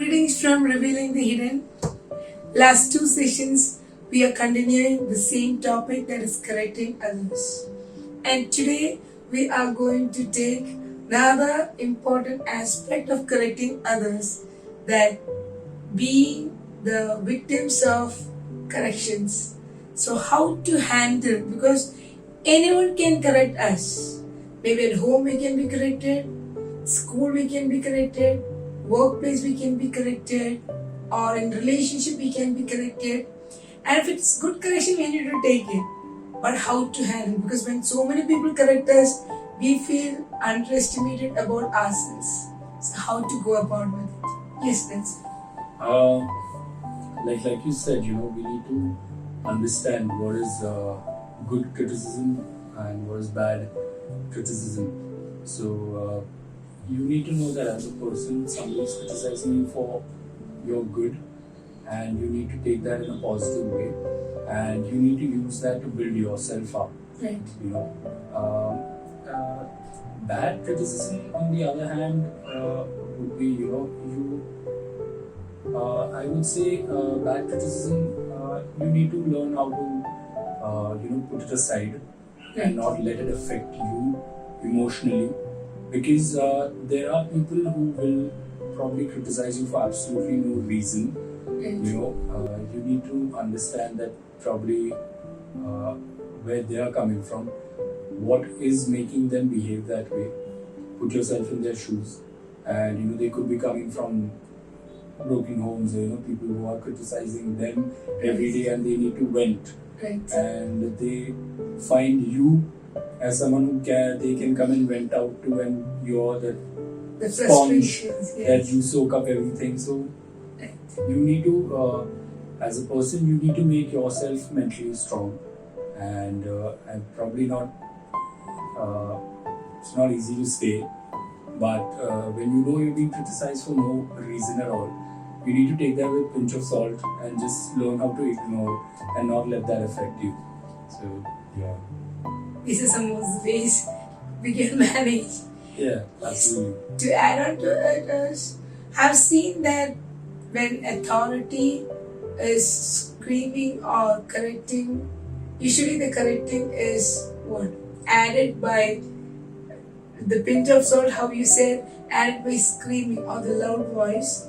Greetings from Revealing the Hidden. Last two sessions, we are continuing the same topic, that is correcting others. And today, we are going to take another important aspect of correcting others, that being the victims of corrections. So, how to handle, because anyone can correct us. Maybe at home we can be corrected, school we can be corrected, workplace we can be corrected, or in relationship we can be corrected. And if it's good correction, we need to take it. But how to handle? Because when so many people correct us, we feel underestimated about ourselves. So how to go about with it? Yes, that's it. Like you said, we need to understand what is good criticism and what is bad criticism. So you need to know that as a person, somebody is criticizing you for your good, and you need to take that in a positive way, and you need to use that to build yourself up. Right. Bad criticism, on the other hand, would be I would say bad criticism. You need to learn how to put it aside and not let it affect you emotionally, because there are people who will probably criticize you for absolutely no reason. You need to understand that probably where they are coming from, what is making them behave that way. Put yourself in their shoes, and they could be coming from broken homes, people who are criticizing them every day, and they need to vent. Right. And they find you as someone who they can come and vent out to, and you're the sponge that you soak up everything. So you need to, as a person, you need to make yourself mentally strong, and probably not. It's not easy to say, but when you know you're being criticized for no reason at all, you need to take that with a pinch of salt and just learn how to ignore and not let that affect you. So yeah. This is some of the ways we can manage. Yeah, absolutely. To add on to it, I've seen that when authority is screaming or correcting, usually the correcting is what? Added by the pinch of salt, how you said, added by screaming or the loud voice,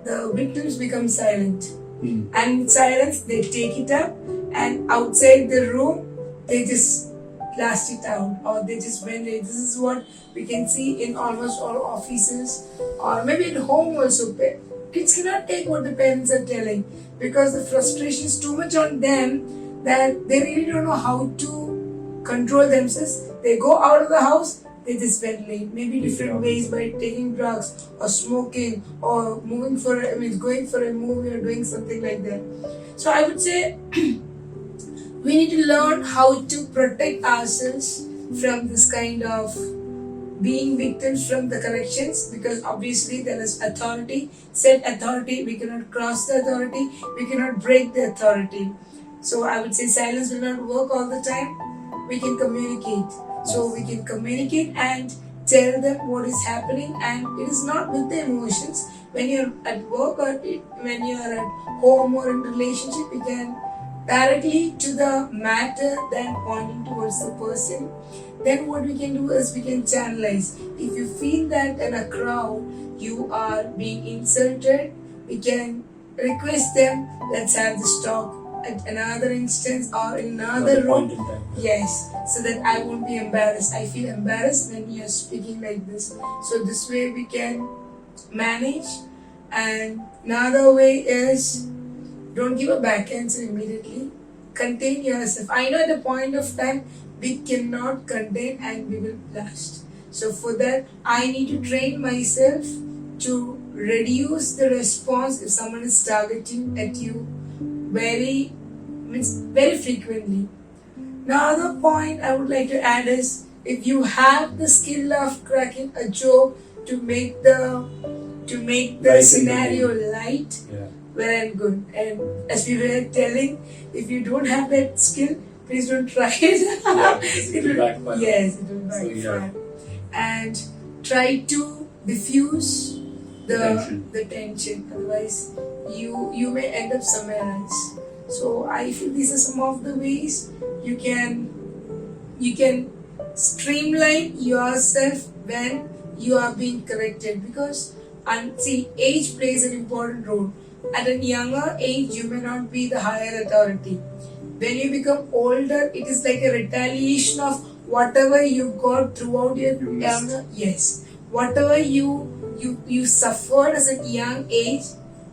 the victims become silent. And in silence, they take it up, and outside the room, they just blast it out, or they just vent it. This is what we can see in almost all offices, or maybe at home also. Kids cannot take what the parents are telling, because the frustration is too much on them that they really don't know how to control themselves. They go out of the house, they just ventilate, maybe different ways, by taking drugs or smoking or going for a movie or doing something like that. So I would say we need to learn how to protect ourselves from this kind of being victims from the corrections, because obviously there is authority, set authority, we cannot cross the authority, we cannot break the authority. So I would say silence will not work all the time. We can communicate. So we can communicate and tell them what is happening, and it is not with the emotions. When you're at work or when you're at home or in relationship, we can directly to the matter than pointing towards the person. Then what we can do is we can channelize. If you feel that in a crowd you are being insulted, we can request them, let's have this talk at another instance or in another room. Yes, so that I won't be embarrassed. I feel embarrassed when you're speaking like this. So this way we can manage. And another way is, don't give a back answer immediately. Contain yourself. I know at the point of time we cannot contain and we will blast. So for that, I need to train myself to reduce the response if someone is targeting at you very frequently. Another point I would like to add is, if you have the skill of cracking a joke to make the scenario light, well and good. And as we were telling, if you don't have that skill, please don't try it. It will backfire. Yes, it will backfire. And try to diffuse the tension. Otherwise, you may end up somewhere else. So I feel these are some of the ways you can streamline yourself when you are being corrected, because and see, age plays an important role. At a younger age you may not be the higher authority. When you become older, it is like a retaliation of whatever you got throughout your younger. Yes, whatever you suffered as a young age,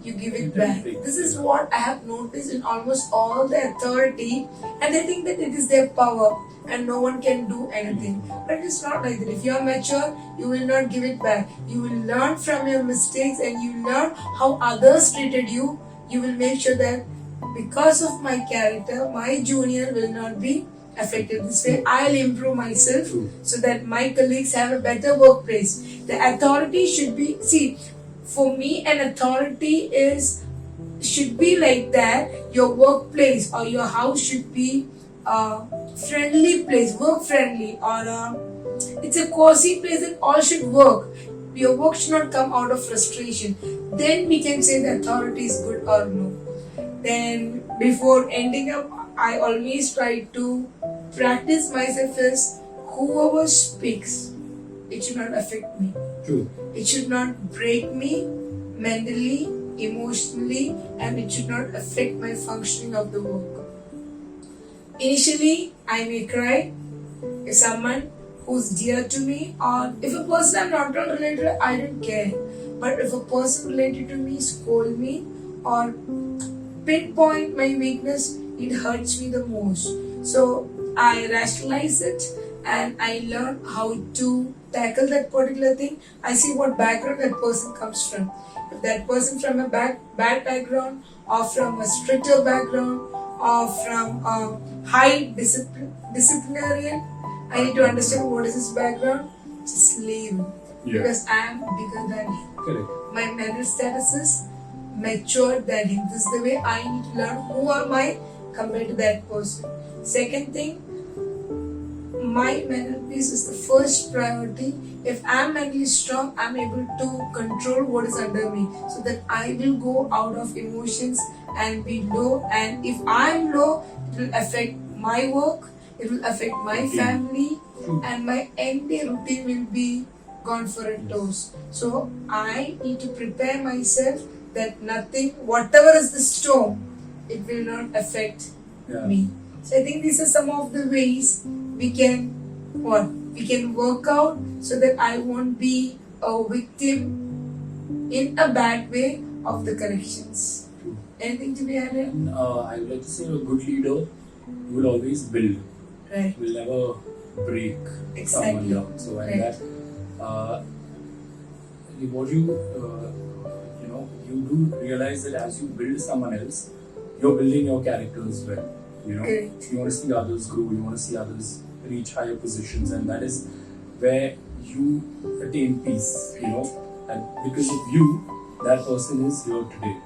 you give it back. This is what I have noticed in almost all the authority, and they think that it is their power and no one can do anything. But it's not like that. If you are mature, you will not give it back. You will learn from your mistakes and you learn how others treated you. You will make sure that because of my character, my junior will not be affected this way. I'll improve myself so that my colleagues have a better workplace. The authority should be, see, for me, an authority should be like that. Your workplace or your house should be a friendly place, work friendly, or it's a cozy place that all should work. Your work should not come out of frustration. Then we can say the authority is good or no. Then before ending up, I always try to practice myself as whoever speaks, it should not affect me. True. It should not break me mentally, emotionally, and it should not affect my functioning of the work. Initially, I may cry if someone who's dear to me, or if a person I'm not related, I don't care. But if a person related to me scold me or pinpoint my weakness, it hurts me the most. So I rationalize it and I learn how to tackle that particular thing. I see what background that person comes from. If that person from a bad background, or from a stricter background, or from a high disciplinarian, I need to understand what is his background. Just leave him. Because I am bigger than him. Correct. My mental status is mature than him. This is the way I need to learn who am I compared to that person. Second thing, my mental peace is the first priority. If I am mentally strong, I am able to control what is under me, so that I will go out of emotions and be low. And if I am low, it will affect my work, it will affect my family, and my entire routine will be gone for a toss. So I need to prepare myself that nothing, whatever is the storm, it will not affect me. So I think these are some of the ways we can work out so that I won't be a victim in a bad way of the corrections. Anything to be added? I would like to say a good leader will always build. Right. Will never break someone down. So and that what you do realize that as you build someone else, you're building your character as well. You want to see others grow, you want to see others reach higher positions, and that is where you attain peace. And because of you, that person is here today.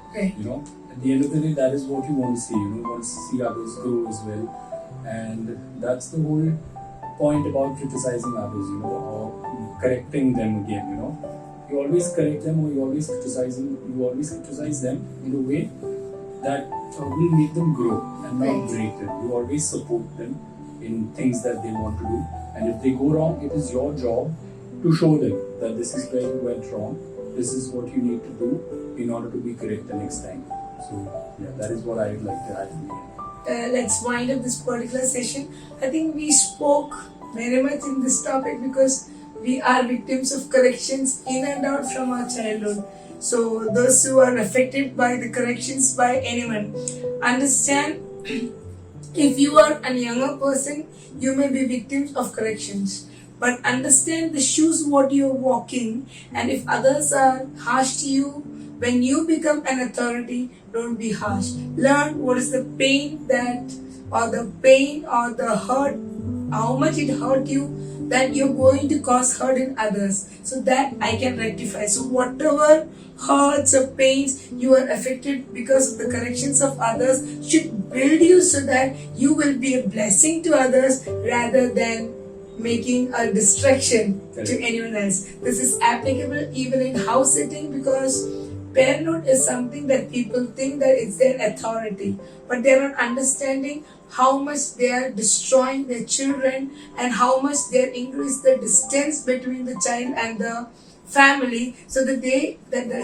At the end of the day, that is what you want to see. You want to see others grow as well, and that's the whole point about criticizing others. Or correcting them again. You always correct them, or you always criticize them in a way that will make them grow and not break them. You always support them in things that they want to do, and if they go wrong, it is your job to show them that this is where you went wrong, this is what you need to do in order to be correct the next time. So that is what I would like to add. Let's wind up this particular session. I think we spoke very much in this topic because we are victims of corrections in and out from our childhood. So those who are affected by the corrections by anyone, understand if you are a younger person, you may be victims of corrections. But understand the shoes what you are walking, and if others are harsh to you, when you become an authority, don't be harsh. Learn what is the pain or the hurt, how much it hurt you, that you're going to cause hurt in others, so that I can rectify. So whatever hurts or pains you are affected because of the corrections of others should build you so that you will be a blessing to others rather than making a distraction to Correct. anyone else. This is applicable even in house sitting, because parenthood is something that people think that it's their authority, but they're not understanding how much they are destroying their children and how much they are increase the distance between the child and the family, so that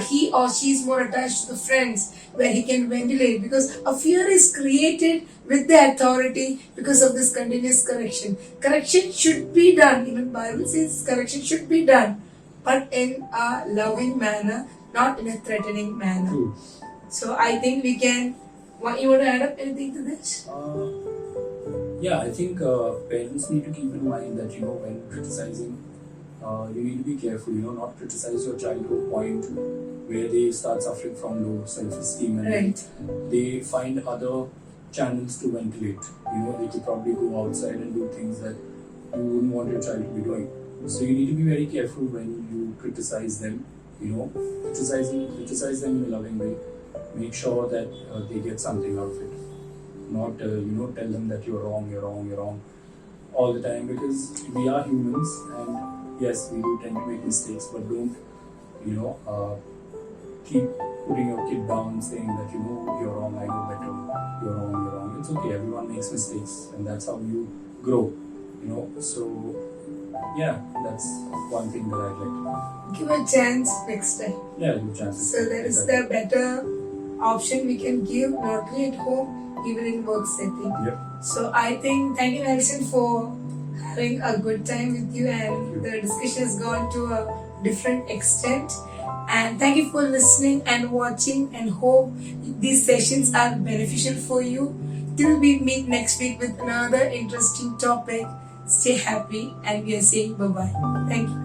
he or she is more attached to the friends where he can ventilate, because a fear is created with the authority because of this continuous correction should be done. Even Bible says correction should be done, but in a loving manner, not in a threatening manner. True. So I think we can. You want to add up anything to this? Yeah, I think parents need to keep in mind that when criticizing, you need to be careful. Not criticize your child to a point where they start suffering from low self-esteem and Right. they find other channels to ventilate. They could probably go outside and do things that you wouldn't want your child to be doing. So you need to be very careful when you criticize them. Criticize them in a loving way. Make sure that they get something out of it. Not tell them that you're wrong all the time, because we are humans and yes, we do tend to make mistakes, but don't keep putting your kid down saying that you're wrong, I know better, you're wrong. It's okay, everyone makes mistakes and that's how you grow. So yeah, that's one thing that I'd like to Give a chance next time. do. Yeah, give chances. So that is the better option we can give, not only at home, even in work setting. Yep. So I think, thank you Nelson for having a good time with you, and the discussion has gone to a different extent. And thank you for listening and watching, and hope these sessions are beneficial for you. Till we meet next week with another interesting topic, stay happy, and we are saying bye-bye. Thank you.